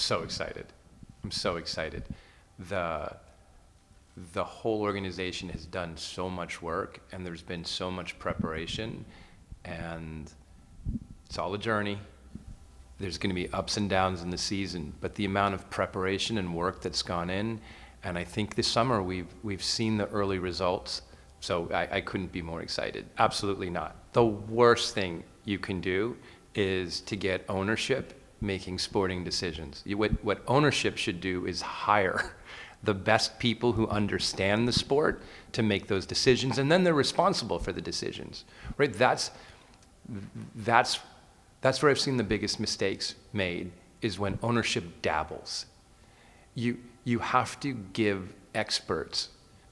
so excited. I'm so excited. The whole organization has done so much work, and there's been so much preparation, and it's all a journey. There's going to be ups and downs in the season, but the amount of preparation and work that's gone in, and I think this summer we've seen the early results, so I couldn't be more excited. Absolutely not. The worst thing you can do is to get ownership making sporting decisions. What ownership should do is hire the best people who understand the sport to make those decisions, and then they're responsible for the decisions, right? That's where I've seen the biggest mistakes made, is when ownership dabbles. You have to give experts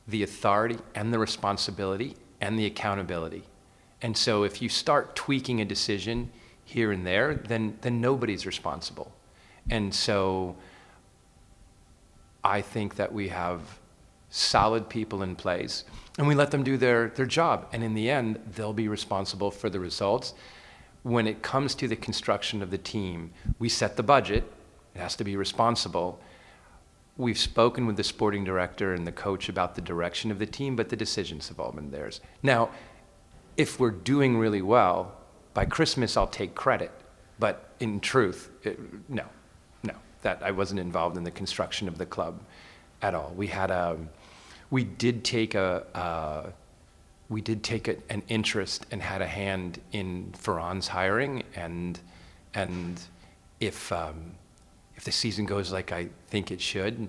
the authority and the responsibility and the accountability. And so if you start tweaking a decision here and there, then nobody's responsible. And so I think that we have solid people in place, and we let them do their job. And in the end, they'll be responsible for the results. When it comes to the construction of the team, we set the budget. It has to be responsible. We've spoken with the sporting director and the coach about the direction of the team, but the decisions have all been theirs. Now, if we're doing really well, by Christmas I'll take credit. But in truth, no, that I wasn't involved in the construction of the club at all. We did take an interest and had a hand in Ferran's hiring, and if the season goes like I think it should,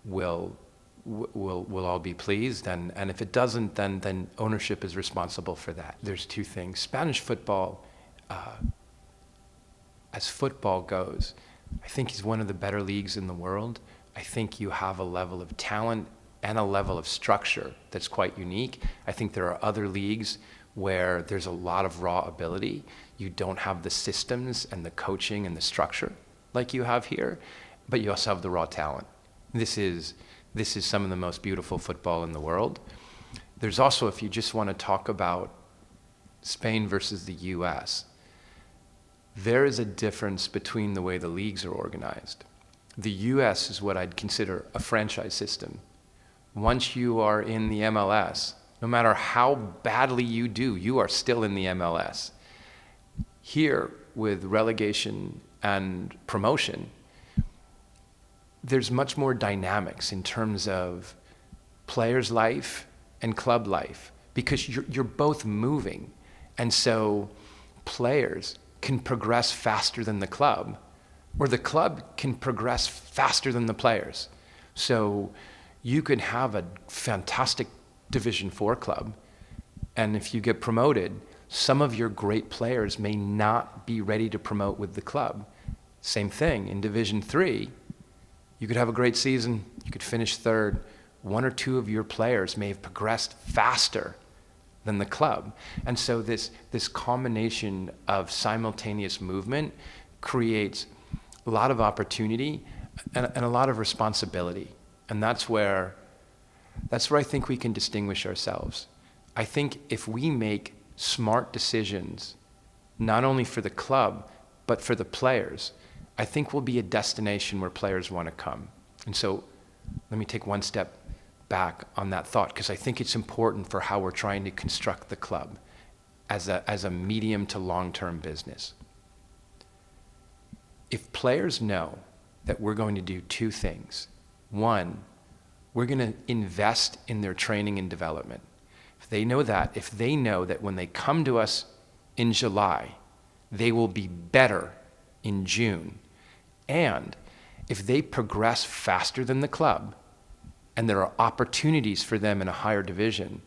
we'll all be pleased, and if it doesn't, then ownership is responsible for that. There's two things. Spanish football, as football goes, I think is one of the better leagues in the world. I think you have a level of talent and a level of structure that's quite unique. I think there are other leagues where there's a lot of raw ability. You don't have the systems and the coaching and the structure like you have here, but you also have the raw talent. This is some of the most beautiful football in the world. There's also, if you just want to talk about Spain versus the US, there is a difference between the way the leagues are organized. The US is what I'd consider a franchise system. Once you are in the MLS, no matter how badly you do, you are still in the MLS. Here, with relegation and promotion, there's much more dynamics in terms of players' life and club life, because you're both moving. And so players can progress faster than the club, or the club can progress faster than the players. So you could have a fantastic Division 4 club, and if you get promoted, some of your great players may not be ready to promote with the club. Same thing in Division 3. You could have a great season, you could finish third. One or two of your players may have progressed faster than the club. And so this combination of simultaneous movement creates a lot of opportunity and a lot of responsibility. And that's where I think we can distinguish ourselves. I think if we make smart decisions, not only for the club, but for the players, I think we'll be a destination where players want to come. And so let me take one step back on that thought, because I think it's important for how we're trying to construct the club as a medium to long-term business. If players know that we're going to do two things, one, we're going to invest in their training and development. If they know that when they come to us in July, they will be better in June, and if they progress faster than the club, and there are opportunities for them in a higher division,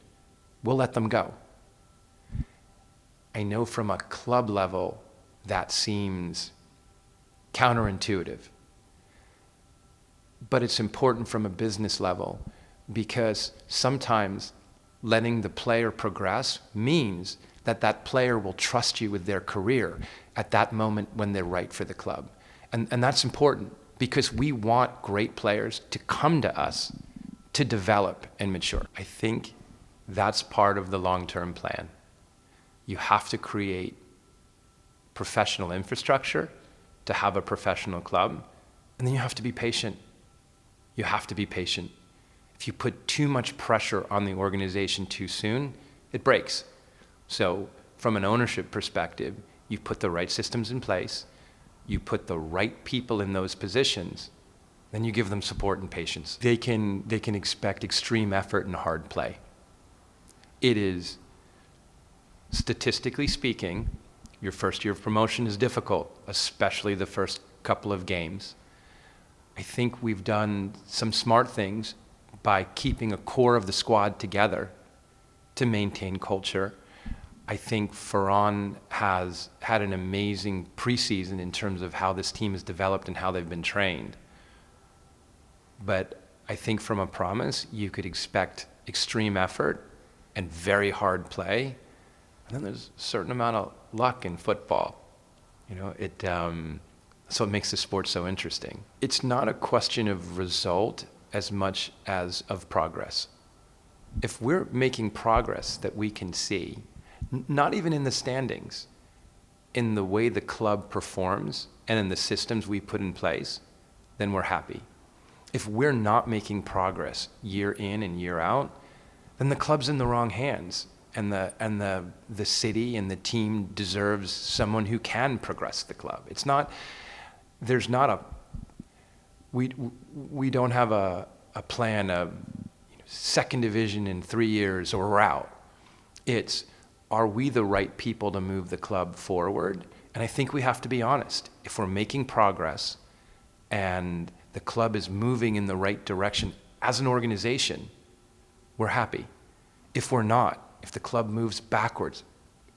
we'll let them go. I know from a club level that seems counterintuitive, but it's important from a business level, because sometimes letting the player progress means that that player will trust you with their career at that moment when they're right for the club. And that's important, because we want great players to come to us to develop and mature. I think that's part of the long-term plan. You have to create professional infrastructure to have a professional club, And then you have to be patient. You have to be patient. If you put too much pressure on the organization too soon, it breaks. So from an ownership perspective, you put the right systems in place, you put the right people in those positions, then you give them support and patience. They can expect extreme effort and hard play. It is, statistically speaking, your first year of promotion is difficult, especially the first couple of games. I think we've done some smart things by keeping a core of the squad together to maintain culture. I think Ferran has had an amazing preseason in terms of how this team has developed and how they've been trained. But I think from a promise, you could expect extreme effort and very hard play. And then there's a certain amount of luck in football. So it makes the sport so interesting. It's not a question of result as much as of progress. If we're making progress that we can see, not even in the standings, in the way the club performs and in the systems we put in place, then we're happy. If we're not making progress year in and year out, then the club's in the wrong hands, and the city and the team deserves someone who can progress the club. We don't have a plan of second division in 3 years or we're out. It's, are we the right people to move the club forward? And I think we have to be honest. If we're making progress and the club is moving in the right direction as an organization, we're happy. If we're not, if the club moves backwards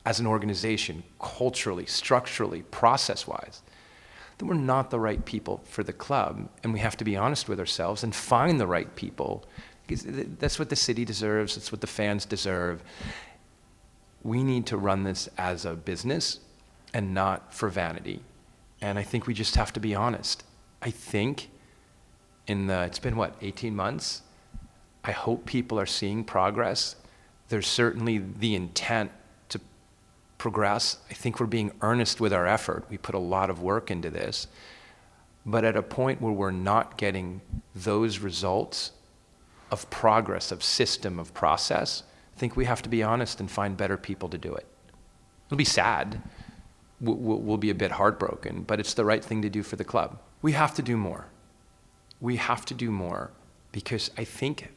as an organization, culturally, structurally, process-wise, then we're not the right people for the club, and we have to be honest with ourselves and find the right people. Because that's what the city deserves, that's what the fans deserve. We need to run this as a business and not for vanity. And I think we just have to be honest. I think it's been 18 months? I hope people are seeing progress. There's certainly the intent to progress. I think we're being earnest with our effort. We put a lot of work into this. But at a point where we're not getting those results of progress, of system, of process, I think we have to be honest and find better people to do it. It'll be sad. We'll be a bit heartbroken, but it's the right thing to do for the club. We have to do more. We have to do more because I think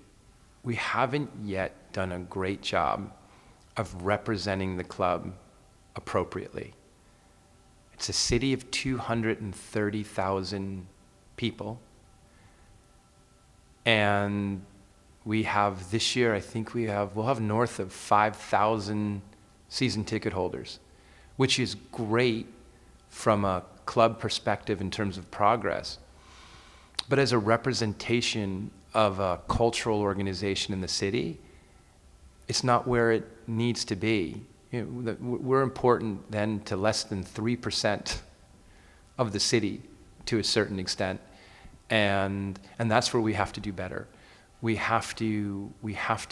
we haven't yet done a great job of representing the club appropriately. It's a city of 230,000 people. And we have this year, I think we'll have north of 5,000 season ticket holders, which is great from a club perspective in terms of progress. But as a representation of a cultural organization in the city, it's not where it needs to be. We're important then to less than 3% of the city to a certain extent. And that's where we have to do better. We have to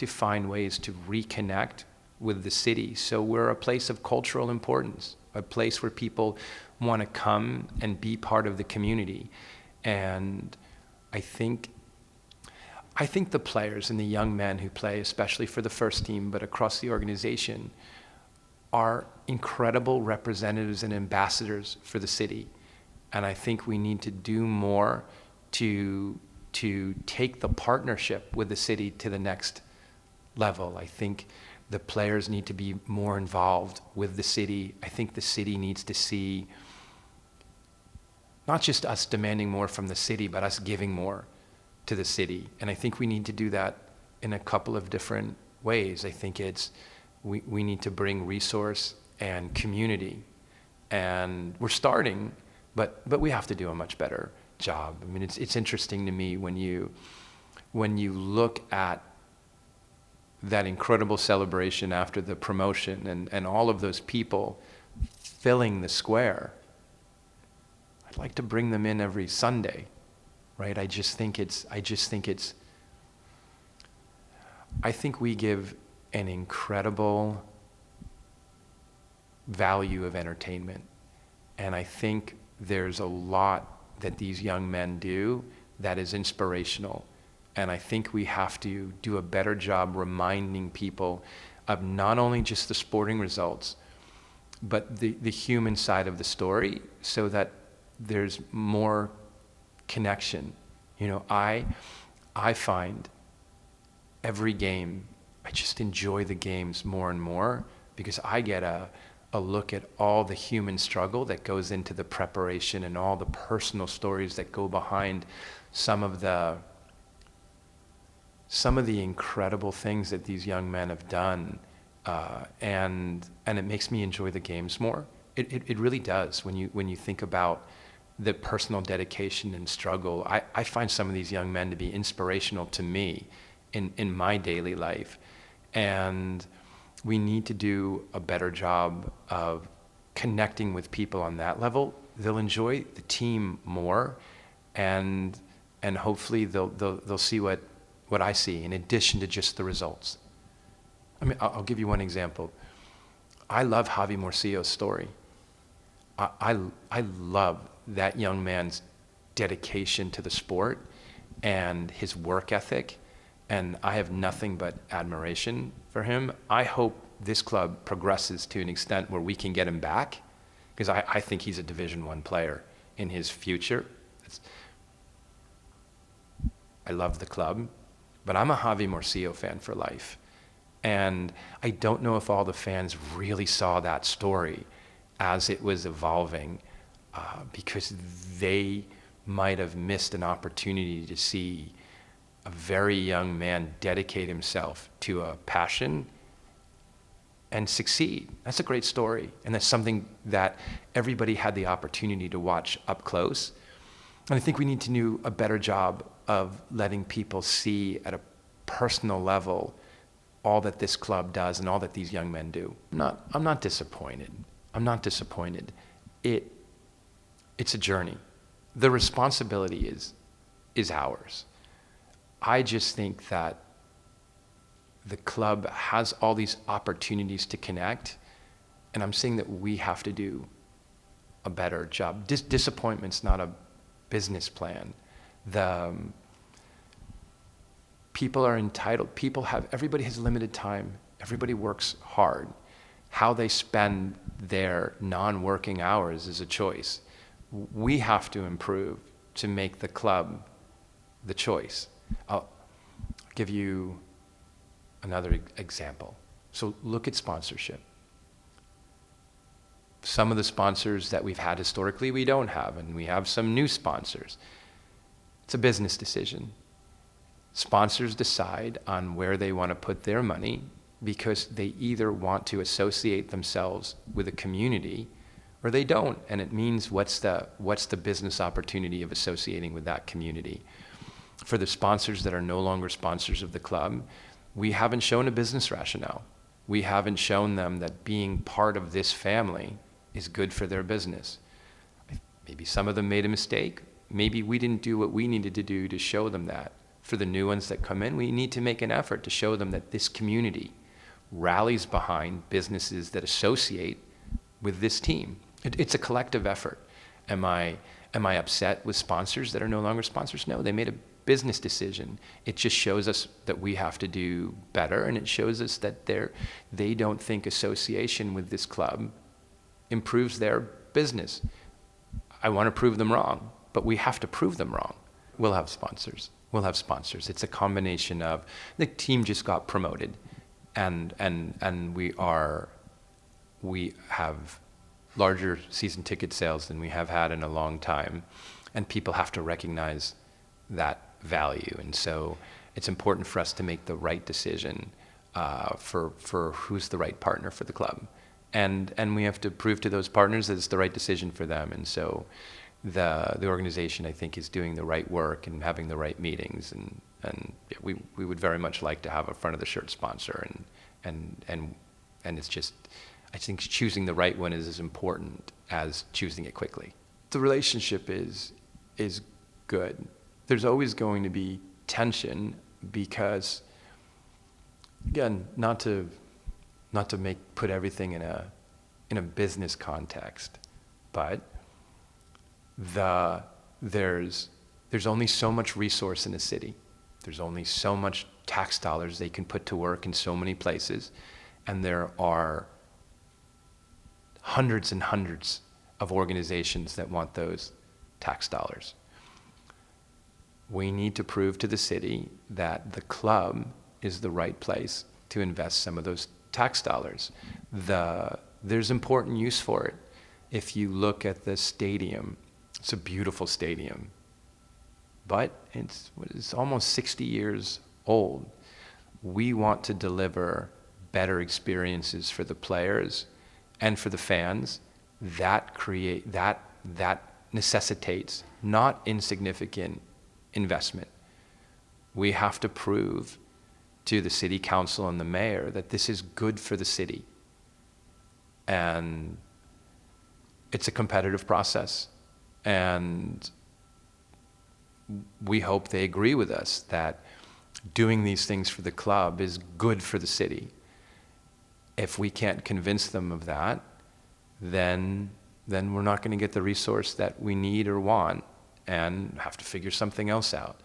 find ways to reconnect with the city. So we're a place of cultural importance, a place where people want to come and be part of the community. And I think the players and the young men who play, especially for the first team, but across the organization, are incredible representatives and ambassadors for the city. And I think we need to do more to take the partnership with the city to the next level. I think the players need to be more involved with the city. I think the city needs to see not just us demanding more from the city, but us giving more to the city. And I think we need to do that in a couple of different ways. I think we need to bring resource and community. And we're starting, but we have to do a much better job. I mean, it's interesting to me when you look at that incredible celebration after the promotion and all of those people filling the square. I'd like to bring them in every Sunday, right? I think we give an incredible value of entertainment. And I think there's a lot that these young men do that is inspirational. And I think we have to do a better job reminding people of not only just the sporting results, but the human side of the story, so that there's more connection. You know, I find every game, I just enjoy the games more and more, because I get a look at all the human struggle that goes into the preparation and all the personal stories that go behind some of the incredible things that these young men have done, and it makes me enjoy the games more. It really does. When you think about the personal dedication and struggle, I find some of these young men to be inspirational to me in my daily life. And we need to do a better job of connecting with people on that level. They'll enjoy the team more, and hopefully they'll see what I see in addition to just the results. I mean, I'll give you one example. I love Javi Morcillo's story. I love that young man's dedication to the sport and his work ethic, and I have nothing but admiration for him. I hope this club progresses to an extent where we can get him back, because I think he's a Division I player in his future. I love the club, but I'm a Javi Morcillo fan for life. And I don't know if all the fans really saw that story as it was evolving, because they might have missed an opportunity to see a very young man dedicate himself to a passion and succeed. That's a great story. And that's something that everybody had the opportunity to watch up close. And I think we need to do a better job of letting people see at a personal level all that this club does and all that these young men do. I'm not disappointed. I'm not disappointed. It's a journey. The responsibility is ours. I just think that the club has all these opportunities to connect, and I'm saying that we have to do a better job. Disappointment's not a business plan. People are entitled. Everybody has limited time. Everybody works hard. How they spend their non-working hours is a choice. We have to improve to make the club the choice. I'll give you another example. So look at sponsorship. Some of the sponsors that we've had historically, we don't have, and we have some new sponsors. It's a business decision. Sponsors decide on where they want to put their money because they either want to associate themselves with a community or they don't, and it means what's the business opportunity of associating with that community. For the sponsors that are no longer sponsors of the club, we haven't shown a business rationale. We haven't shown them that being part of this family is good for their business. Maybe some of them made a mistake. Maybe we didn't do what we needed to do to show them that. For the new ones that come in, we need to make an effort to show them that this community rallies behind businesses that associate with this team. It's a collective effort. Am I upset with sponsors that are no longer sponsors? No, they made a business decision. It just shows us that we have to do better, and it shows us that they don't think association with this club improves their business. I want to prove them wrong, but we have to prove them wrong. We'll have sponsors. It's a combination of the team just got promoted, and we have larger season ticket sales than we have had in a long time, and people have to recognize that value. And so it's important for us to make the right decision for who's the right partner for the club, and we have to prove to those partners that it's the right decision for them. And so the organization, I think, is doing the right work and having the right meetings, and we would very much like to have a front of the shirt sponsor, and it's just, I think choosing the right one is as important as choosing it quickly. The relationship is good. There's always going to be tension because, again, not to put everything in a business context, but the there's only so much resource in a city. There's only so much tax dollars they can put to work in so many places. And there are hundreds and hundreds of organizations that want those tax dollars. We need to prove to the city that the club is the right place to invest some of those tax dollars. There's important use for it. If you look at the stadium, it's a beautiful stadium, but it's almost 60 years old. We want to deliver better experiences for the players and for the fans. That necessitates not insignificant investment. We have to prove to the city council and the mayor that this is good for the city. And it's a competitive process. And we hope they agree with us that doing these things for the club is good for the city. If we can't convince them of that, then we're not going to get the resource that we need or want and have to figure something else out.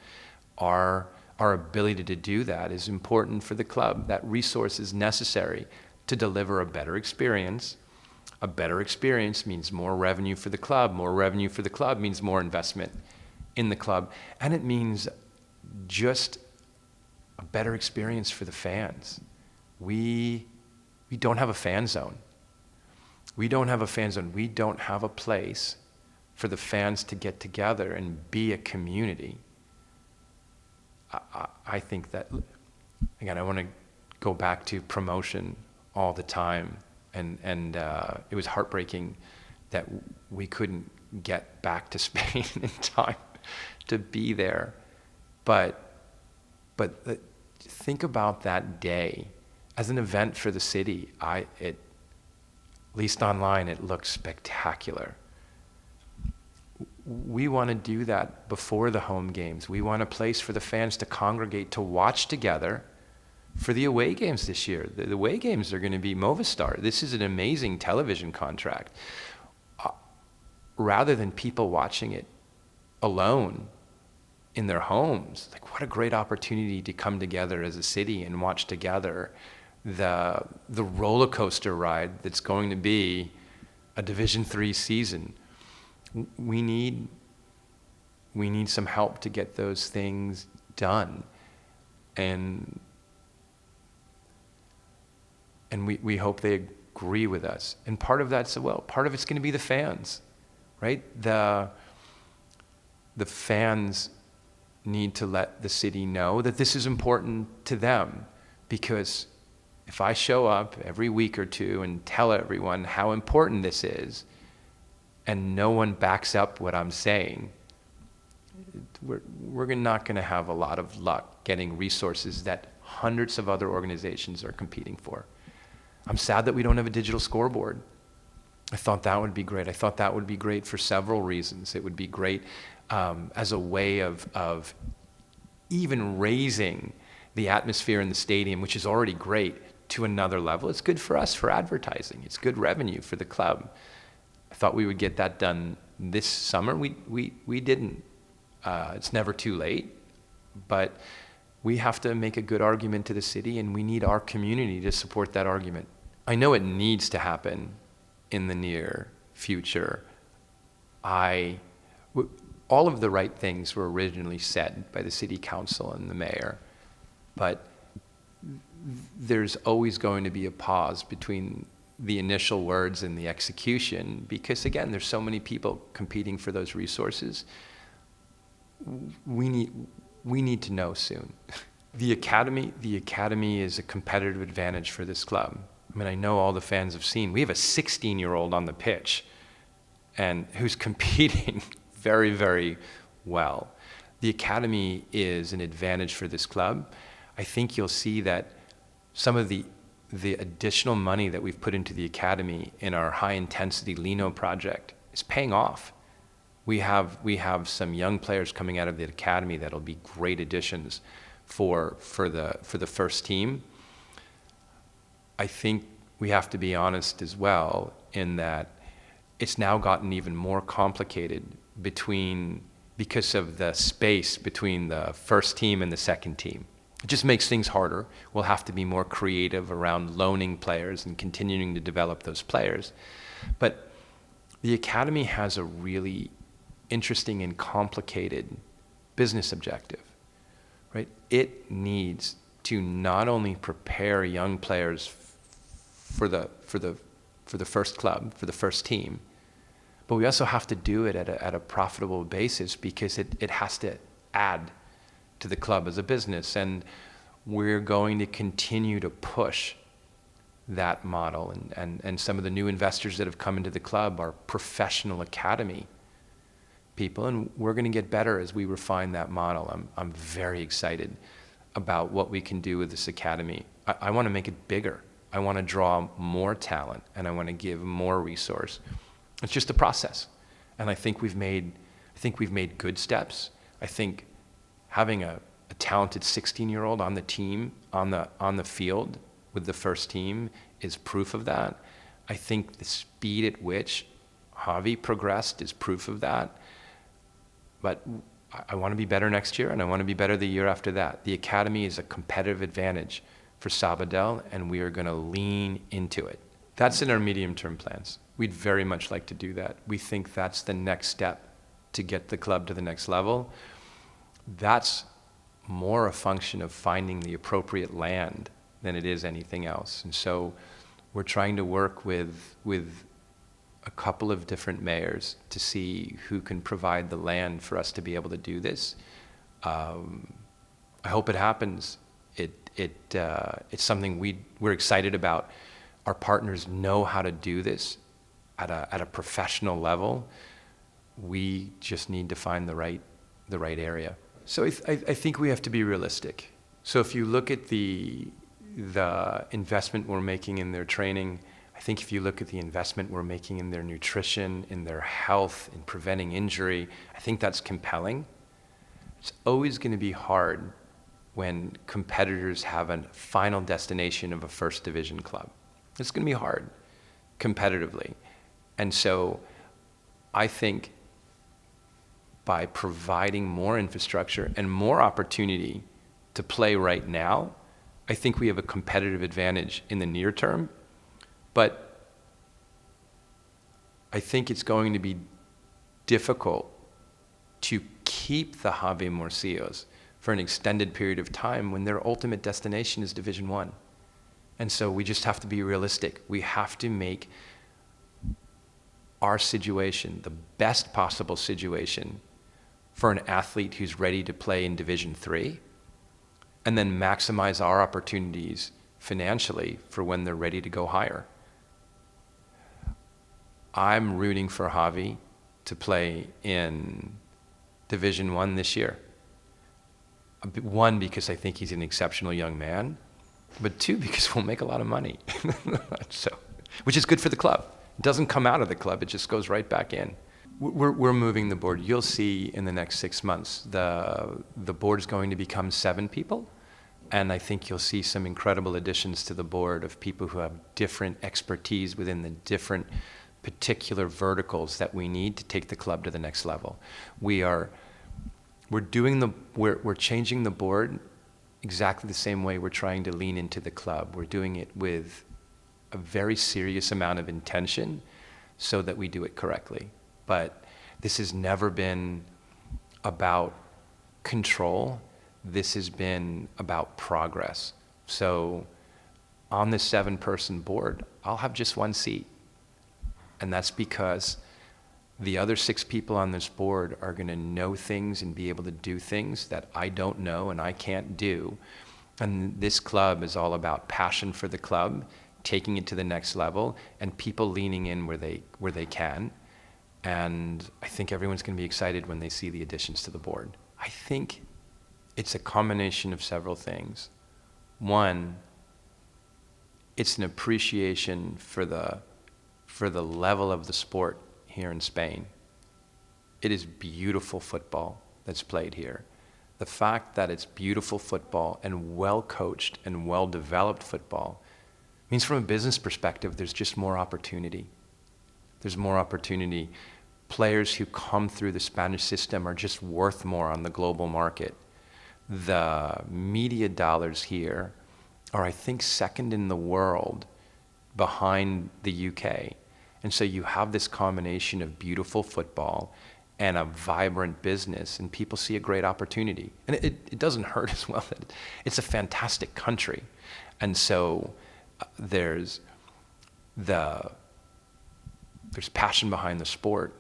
Our ability to do that is important for the club. That resource is necessary to deliver a better experience. A better experience means more revenue for the club. More revenue for the club means more investment in the club. And it means just a better experience for the fans. We don't have a fan zone. We don't have a fan zone. We don't have a place for the fans to get together and be a community. I think that, again, I want to go back to promotion all the time. And it was heartbreaking that we couldn't get back to Spain in time to be there. But think about that day as an event for the city. At least online, it looked spectacular. We want to do that before the home games. We want a place for the fans to congregate, to watch together for the away games this year. The away games are going to be Movistar. This is an amazing television contract. Rather than people watching it alone in their homes, like, what a great opportunity to come together as a city and watch together the roller coaster ride that's going to be a Division III season. We need some help to get those things done. And we hope they agree with us. And part of that's, part of it's going to be the fans, right? The fans need to let the city know that this is important to them, because if I show up every week or two and tell everyone how important this is, and no one backs up what I'm saying, we're not going to have a lot of luck getting resources that hundreds of other organizations are competing for. I'm sad that we don't have a digital scoreboard. I thought that would be great. I thought that would be great for several reasons. It would be great as a way of even raising the atmosphere in the stadium, which is already great, to another level. It's good for us for advertising. It's good revenue for the club. I thought we would get that done this summer. We didn't. It's never too late, but we have to make a good argument to the city, and we need our community to support that argument. I know it needs to happen in the near future. All of the right things were originally said by the city council and the mayor, but there's always going to be a pause between the initial words and the execution, because again, there's so many people competing for those resources. We need to know soon. The academy is a competitive advantage for this club. I mean, I know all the fans have seen, we have a 16-year-old on the pitch and who's competing very, very well. The academy is an advantage for this club. I think you'll see that some of the additional money that we've put into the academy in our high-intensity Lino project is paying off. We have some young players coming out of the academy that'll be great additions for the first team. I think we have to be honest as well in that it's now gotten even more complicated between because of the space between the first team and the second team. It just makes things harder. We'll have to be more creative around loaning players and continuing to develop those players. But the academy has a really interesting and complicated business objective, right? It needs to not only prepare young players for the first club, for the first team, but we also have to do it at a profitable basis, because it has to add to the club as a business. And we're going to continue to push that model. And some of the new investors that have come into the club are professional academy people, and we're going to get better as we refine that model. I'm very excited about what we can do with this academy. I want to make it bigger. I want to draw more talent, and I want to give more resource. It's just a process. And I think we've made good steps. I think having a talented 16-year-old on the team, on the field with the first team, is proof of that. I think the speed at which Javi progressed is proof of that. But I want to be better next year, and I want to be better the year after that. The academy is a competitive advantage for Sabadell, and we are going to lean into it. That's in our medium-term plans. We'd very much like to do that. We think that's the next step to get the club to the next level. That's more a function of finding the appropriate land than it is anything else. And so we're trying to work with a couple of different mayors to see who can provide the land for us to be able to do this. I hope it happens. It's something we're excited about. Our partners know how to do this at a professional level. We just need to find the right area. So I think we have to be realistic. So if you look at the investment we're making in their training, I think if you look at the investment we're making in their nutrition, in their health, in preventing injury, I think that's compelling. It's always going to be hard when competitors have a final destination of a first division club. It's going to be hard competitively. And so I think by providing more infrastructure and more opportunity to play right now, I think we have a competitive advantage in the near term. But I think it's going to be difficult to keep the Javi Morcillos for an extended period of time when their ultimate destination is Division One. And so we just have to be realistic. We have to make our situation the best possible situation for an athlete who's ready to play in Division 3, and then maximize our opportunities financially for when they're ready to go higher. I'm rooting for Javi to play in Division 1 this year. One, because I think he's an exceptional young man, but two, because we'll make a lot of money. So, which is good for the club. It doesn't come out of the club, it just goes right back in. We're moving the board. You'll see in the next 6 months, the board is going to become 7 people. And I think you'll see some incredible additions to the board of people who have different expertise within the different particular verticals that we need to take the club to the next level. We're changing the board exactly the same way we're trying to lean into the club. We're doing it with a very serious amount of intention so that we do it correctly. But this has never been about control. This has been about progress. So on this 7-person board, I'll have just 1 seat. And that's because the other 6 people on this board are going to know things and be able to do things that I don't know and I can't do. And this club is all about passion for the club, taking it to the next level, and people leaning in where they can. And I think everyone's going to be excited when they see the additions to the board. I think it's a combination of several things. One, it's an appreciation for the level of the sport here in Spain. It is beautiful football that's played here. The fact that it's beautiful football and well-coached and well-developed football means from a business perspective, there's just more opportunity. There's more opportunity players who come through the Spanish system are just worth more on the global market. The media dollars here are, I think, second in the world behind the UK. And so you have this combination of beautiful football and a vibrant business, and people see a great opportunity. And it doesn't hurt as well. It's a fantastic country. And so there's passion behind the sport,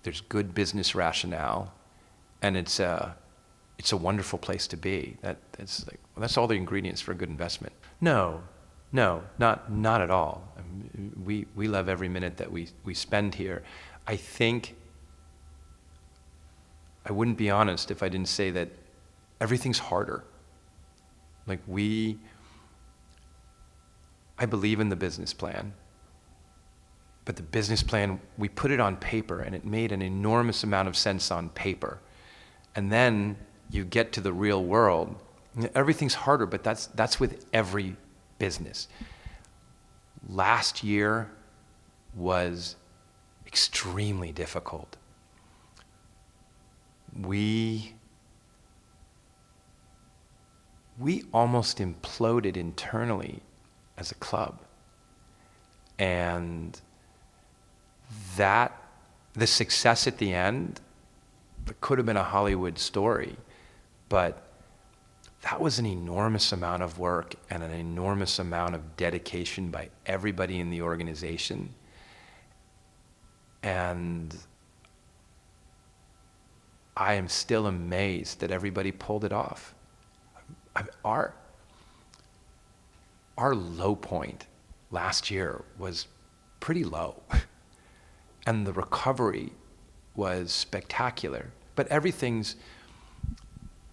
there's good business rationale, and it's a wonderful place to be. That's all the ingredients for a good investment. No, not at all. I mean, we love every minute that we spend here. I think I wouldn't be honest if I didn't say that everything's harder. I believe in the business plan, but the business plan, we put it on paper and it made an enormous amount of sense on paper. And then you get to the real world, everything's harder, but that's with every business. Last year was extremely difficult. We almost imploded internally as a club. And the success at the end, it could have been a Hollywood story, but that was an enormous amount of work and an enormous amount of dedication by everybody in the organization. And I am still amazed that everybody pulled it off. Our low point last year was pretty low, and the recovery was spectacular. But everything's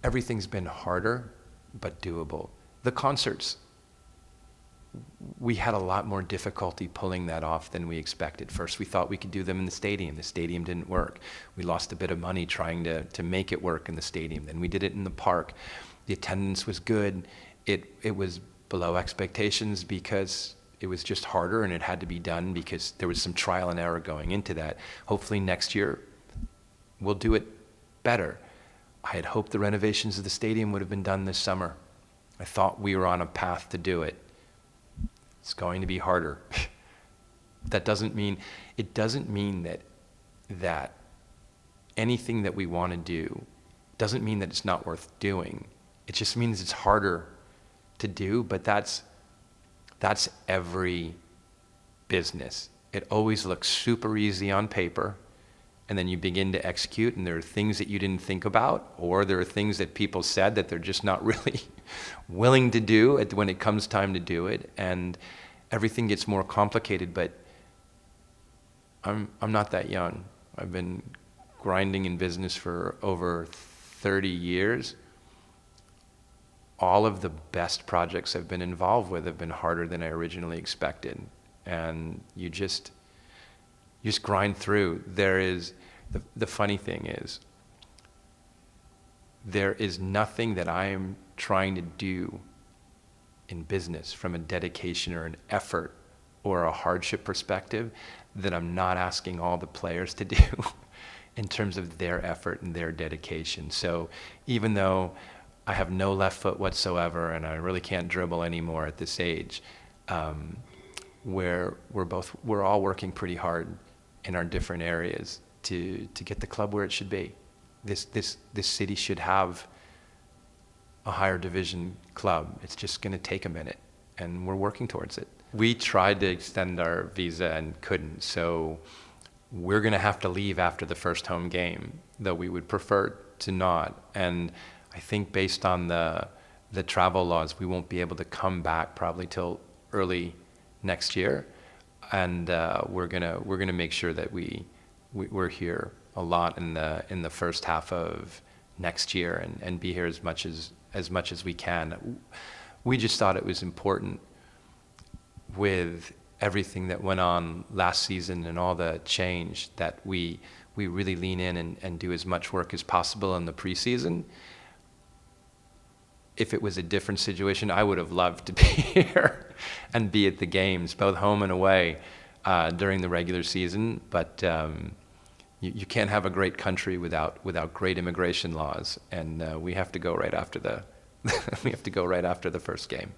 been harder, but doable. The concerts, we had a lot more difficulty pulling that off than we expected. First, we thought we could do them in the stadium. The stadium didn't work. We lost a bit of money trying to make it work in the stadium. Then we did it in the park. The attendance was good. It was below expectations because it was just harder and it had to be done because there was some trial and error going into that. Hopefully next year we'll do it better. I had hoped the renovations of the stadium would have been done this summer. I thought we were on a path to do it. It's going to be harder. It doesn't mean that anything that we want to do doesn't mean that it's not worth doing. It just means it's harder to do, but that's every business. It always looks super easy on paper, and then you begin to execute, and there are things that you didn't think about, or there are things that people said that they're just not really willing to do when it comes time to do it, and everything gets more complicated. But I'm not that young. I've been grinding in business for over 30 years. All of the best projects I've been involved with have been harder than I originally expected. And you just grind through. The funny thing is, there is nothing that I am trying to do in business from a dedication or an effort or a hardship perspective that I'm not asking all the players to do in terms of their effort and their dedication. So even though I have no left foot whatsoever and I really can't dribble anymore at this age, we're all working pretty hard in our different areas to get the club where it should be. This city should have a higher division club. It's just going to take a minute, and we're working towards it. We tried to extend our visa and couldn't, so we're going to have to leave after the first home game, though we would prefer to not. And I think based on the travel laws, we won't be able to come back probably till early next year, and we're gonna make sure that we're here a lot in the first half of next year and be here as much as we can. We just thought it was important with everything that went on last season and all the change that we really lean in and do as much work as possible in the preseason. If it was a different situation, I would have loved to be here and be at the games, both home and away, during the regular season. But you can't have a great country without great immigration laws, and we have to go right after the we have to go right after the first game.